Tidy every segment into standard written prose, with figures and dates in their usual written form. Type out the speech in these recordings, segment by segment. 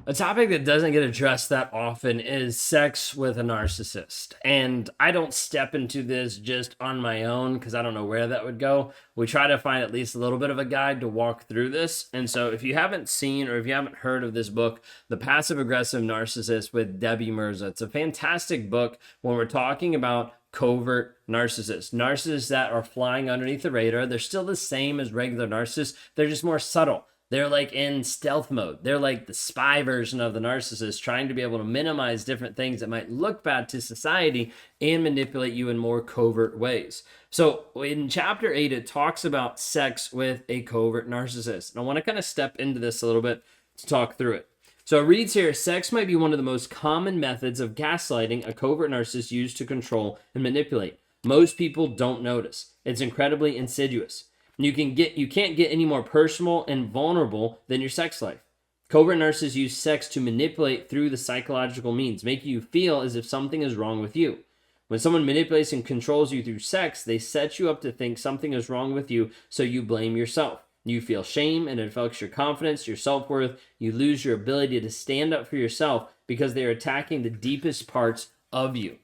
A topic that doesn't get addressed that often is sex with a narcissist. And I don't step into this just on my own because I don't know where that would go. We try to find at least a little bit of a guide to walk through this. And so if you haven't seen or if you haven't heard of this book, The Passive Aggressive Narcissist with Debbie Mirza, it's a fantastic book when we're talking about covert narcissists that are flying underneath the radar. They're still the same as regular narcissists, they're just more subtle. They're like in stealth mode. They're like the spy version of the narcissist, trying to be able to minimize different things that might look bad to society and manipulate you in more covert ways. So in chapter 8, it talks about sex with a covert narcissist. And I want to kind of step into this a little bit to talk through it. So it reads here, sex might be one of the most common methods of gaslighting a covert narcissist used to control and manipulate. Most people don't notice. It's incredibly insidious. You can't get any more personal and vulnerable than your sex life. Covert narcissists use sex to manipulate through the psychological means, making you feel as if something is wrong with you. When someone manipulates and controls you through sex, they set you up to think something is wrong with you, so you blame yourself. You feel shame, and it affects your confidence, your self-worth. You lose your ability to stand up for yourself because they are attacking the deepest parts of you.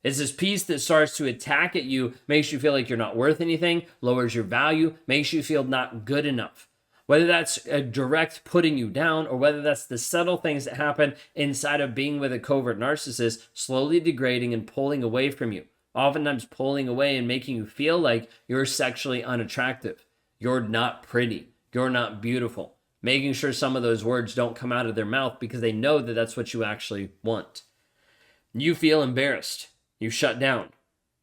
It's this piece that starts to attack at you, makes you feel like you're not worth anything, lowers your value, makes you feel not good enough. Whether that's a direct putting you down or whether that's the subtle things that happen inside of being with a covert narcissist, slowly degrading and pulling away from you. Oftentimes pulling away and making you feel like you're sexually unattractive. You're not pretty. You're not beautiful. Making sure some of those words don't come out of their mouth because they know that that's what you actually want. You feel embarrassed. You shut down.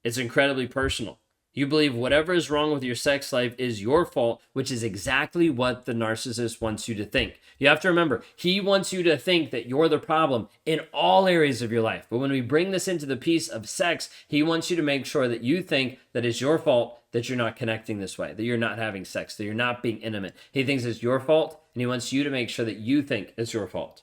It's incredibly personal. You believe whatever is wrong with your sex life is your fault, which is exactly what the narcissist wants you to think. You have to remember, he wants you to think that you're the problem in all areas of your life. But when we bring this into the piece of sex, he wants you to make sure that you think that it's your fault that you're not connecting this way, that you're not having sex, that you're not being intimate. He thinks it's your fault, and he wants you to make sure that you think it's your fault.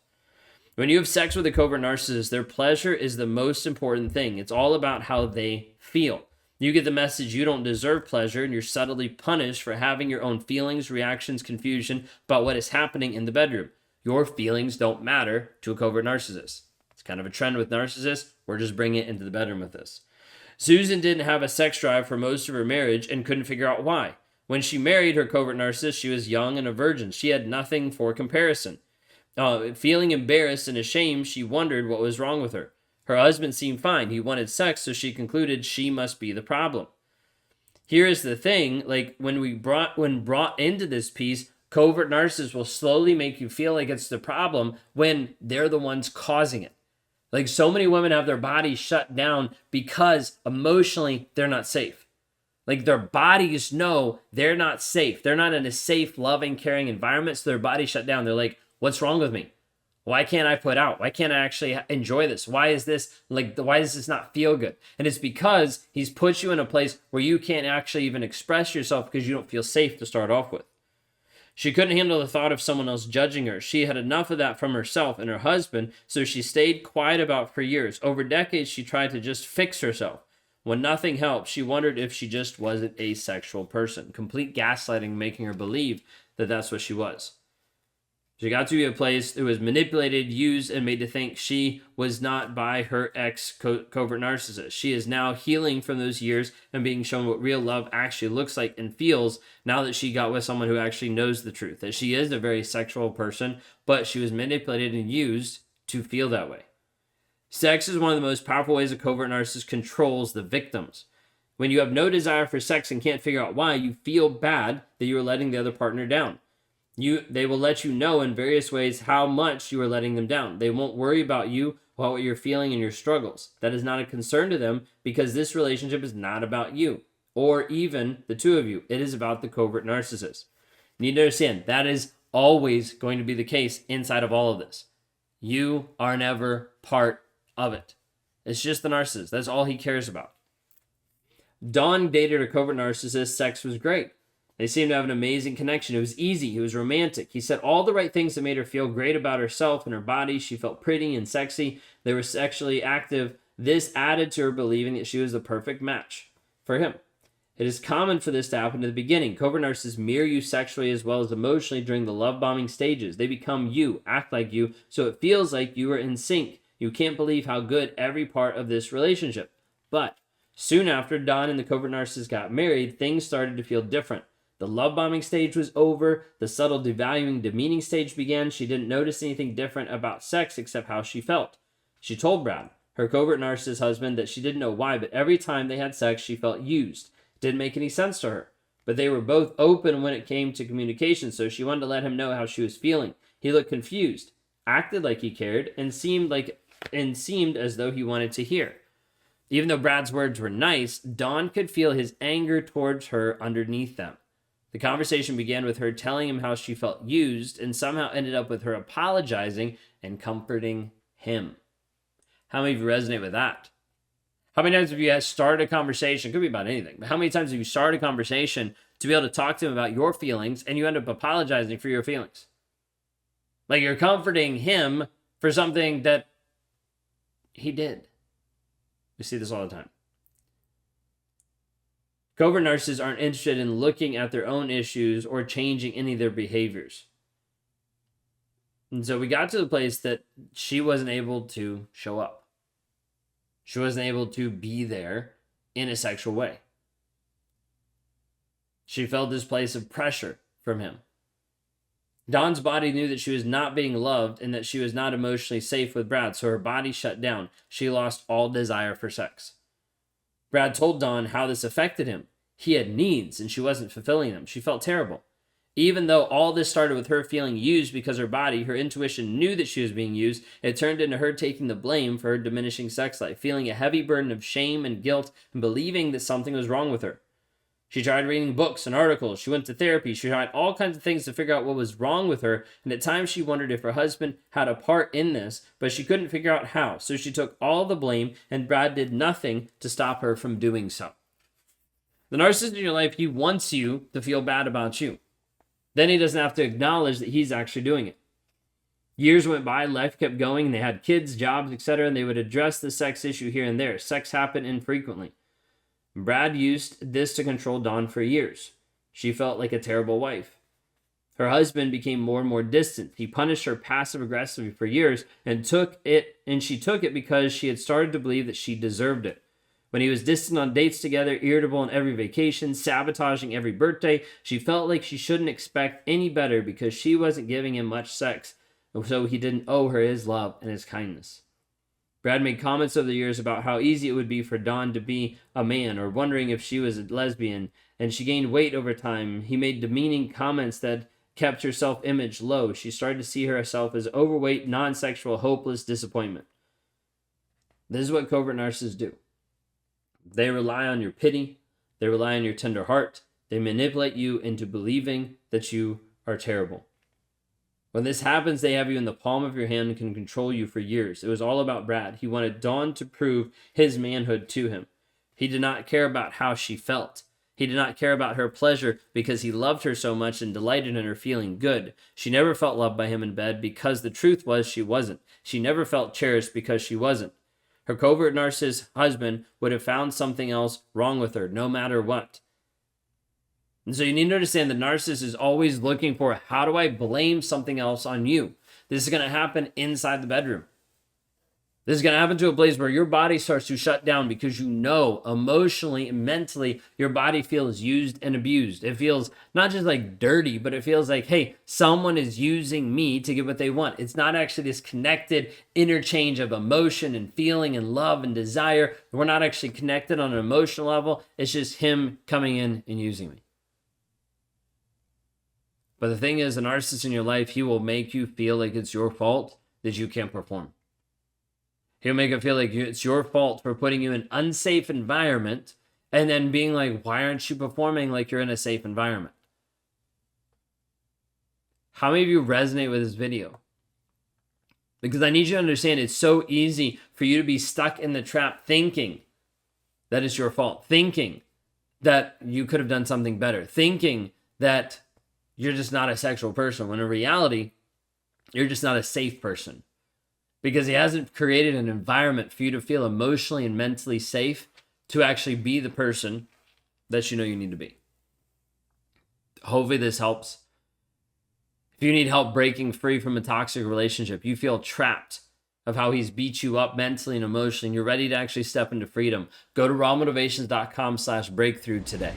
When you have sex with a covert narcissist, their pleasure is the most important thing. It's all about how they feel. You get the message you don't deserve pleasure, and you're subtly punished for having your own feelings, reactions, confusion about what is happening in the bedroom. Your feelings don't matter to a covert narcissist. It's kind of a trend with narcissists. We're just bringing it into the bedroom with this. Susan didn't have a sex drive for most of her marriage and couldn't figure out why. When she married her covert narcissist, she was young and a virgin. She had nothing for comparison. Feeling embarrassed and ashamed, she wondered what was wrong with her. Her husband seemed fine. He wanted sex, so she concluded she must be the problem. Here is the thing, like when brought into this piece, covert narcissists will slowly make you feel like it's the problem when they're the ones causing it. Like so many women have their bodies shut down because emotionally they're not safe. Like their bodies know they're not safe. They're not in a safe, loving, caring environment, so their bodies shut down. They're like, what's wrong with me? Why can't I put out? Why can't I actually enjoy this? Why does this not feel good? And it's because he's put you in a place where you can't actually even express yourself because you don't feel safe to start off with. She couldn't handle the thought of someone else judging her. She had enough of that from herself and her husband, so she stayed quiet about it for years. Over decades, she tried to just fix herself. When nothing helped, she wondered if she just wasn't a sexual person. Complete gaslighting making her believe that that's what she was. She got to be a place that was manipulated, used, and made to think she was not by her ex-covert narcissist. She is now healing from those years and being shown what real love actually looks like and feels now that she got with someone who actually knows the truth, that she is a very sexual person, but she was manipulated and used to feel that way. Sex is one of the most powerful ways a covert narcissist controls the victims. When you have no desire for sex and can't figure out why, you feel bad that you are letting the other partner down. They will let you know in various ways how much you are letting them down. They won't worry about you, about what you're feeling and your struggles. That is not a concern to them because this relationship is not about you or even the two of you. It is about the covert narcissist. You need to understand that is always going to be the case inside of all of this. You are never part of it. It's just the narcissist. That's all he cares about. Dawn dated a covert narcissist. Sex was great. They seemed to have an amazing connection. It was easy. He was romantic. He said all the right things that made her feel great about herself and her body. She felt pretty and sexy. They were sexually active. This added to her believing that she was the perfect match for him. It is common for this to happen in the beginning. Covert narcissists mirror you sexually as well as emotionally during the love bombing stages. They become you, act like you, so it feels like you are in sync. You can't believe how good every part of this relationship. But soon after Dawn and the covert narcissist got married, things started to feel different. The love bombing stage was over. The subtle devaluing, demeaning stage began. She didn't notice anything different about sex except how she felt. She told Brad, her covert narcissist husband, that she didn't know why, but every time they had sex, she felt used. Didn't make any sense to her. But they were both open when it came to communication, so she wanted to let him know how she was feeling. He looked confused, acted like he cared, and seemed as though he wanted to hear. Even though Brad's words were nice, Dawn could feel his anger towards her underneath them. The conversation began with her telling him how she felt used, and somehow ended up with her apologizing and comforting him. How many of you resonate with that? How many times have you started a conversation? It could be about anything, but how many times have you started a conversation to be able to talk to him about your feelings and you end up apologizing for your feelings? Like you're comforting him for something that he did. We see this all the time. Covert narcissists aren't interested in looking at their own issues or changing any of their behaviors. And so we got to the place that she wasn't able to show up. She wasn't able to be there in a sexual way. She felt this place of pressure from him. Dawn's body knew that she was not being loved and that she was not emotionally safe with Brad, so her body shut down. She lost all desire for sex. Brad told Dawn how this affected him. He had needs and she wasn't fulfilling them. She felt terrible. Even though all this started with her feeling used because her body, her intuition knew that she was being used, it turned into her taking the blame for her diminishing sex life, feeling a heavy burden of shame and guilt and believing that something was wrong with her. She tried reading books and articles. She went to therapy. She tried all kinds of things to figure out what was wrong with her. And at times she wondered if her husband had a part in this, but she couldn't figure out how. So she took all the blame and Brad did nothing to stop her from doing so. The narcissist in your life, he wants you to feel bad about you. Then he doesn't have to acknowledge that he's actually doing it. Years went by, life kept going, and they had kids, jobs, etc., and they would address the sex issue here and there. Sex happened infrequently. Brad used this to control Dawn for years. She felt like a terrible wife. Her husband became more and more distant. He punished her passive-aggressively for years and she took it because she had started to believe that she deserved it. When he was distant on dates together, irritable on every vacation, sabotaging every birthday, she felt like she shouldn't expect any better because she wasn't giving him much sex, so he didn't owe her his love and his kindness. Brad made comments over the years about how easy it would be for Dawn to be a man or wondering if she was a lesbian, and she gained weight over time. He made demeaning comments that kept her self-image low. She started to see herself as overweight, non-sexual, hopeless disappointment. This is what covert narcissists do. They rely on your pity. They rely on your tender heart. They manipulate you into believing that you are terrible. When this happens, they have you in the palm of your hand and can control you for years. It was all about Brad. He wanted Dawn to prove his manhood to him. He did not care about how she felt. He did not care about her pleasure because he loved her so much and delighted in her feeling good. She never felt loved by him in bed because the truth was she wasn't. She never felt cherished because she wasn't. Her covert narcissist husband would have found something else wrong with her, no matter what. And so you need to understand the narcissist is always looking for, how do I blame something else on you? This is going to happen inside the bedroom. This is going to happen to a place where your body starts to shut down because you know emotionally and mentally your body feels used and abused. It feels not just like dirty, but it feels like, hey, someone is using me to get what they want. It's not actually this connected interchange of emotion and feeling and love and desire. We're not actually connected on an emotional level. It's just him coming in and using me. But the thing is, a narcissist in your life, he will make you feel like it's your fault that you can't perform. He'll make it feel like it's your fault for putting you in an unsafe environment and then being like, why aren't you performing like you're in a safe environment? How many of you resonate with this video? Because I need you to understand it's so easy for you to be stuck in the trap thinking that it's your fault, thinking that you could have done something better, thinking that you're just not a sexual person, when in reality, you're just not a safe person. Because he hasn't created an environment for you to feel emotionally and mentally safe to actually be the person that you know you need to be. Hopefully this helps. If you need help breaking free from a toxic relationship, you feel trapped of how he's beat you up mentally and emotionally, and you're ready to actually step into freedom, go to rawmotivations.com/breakthrough today.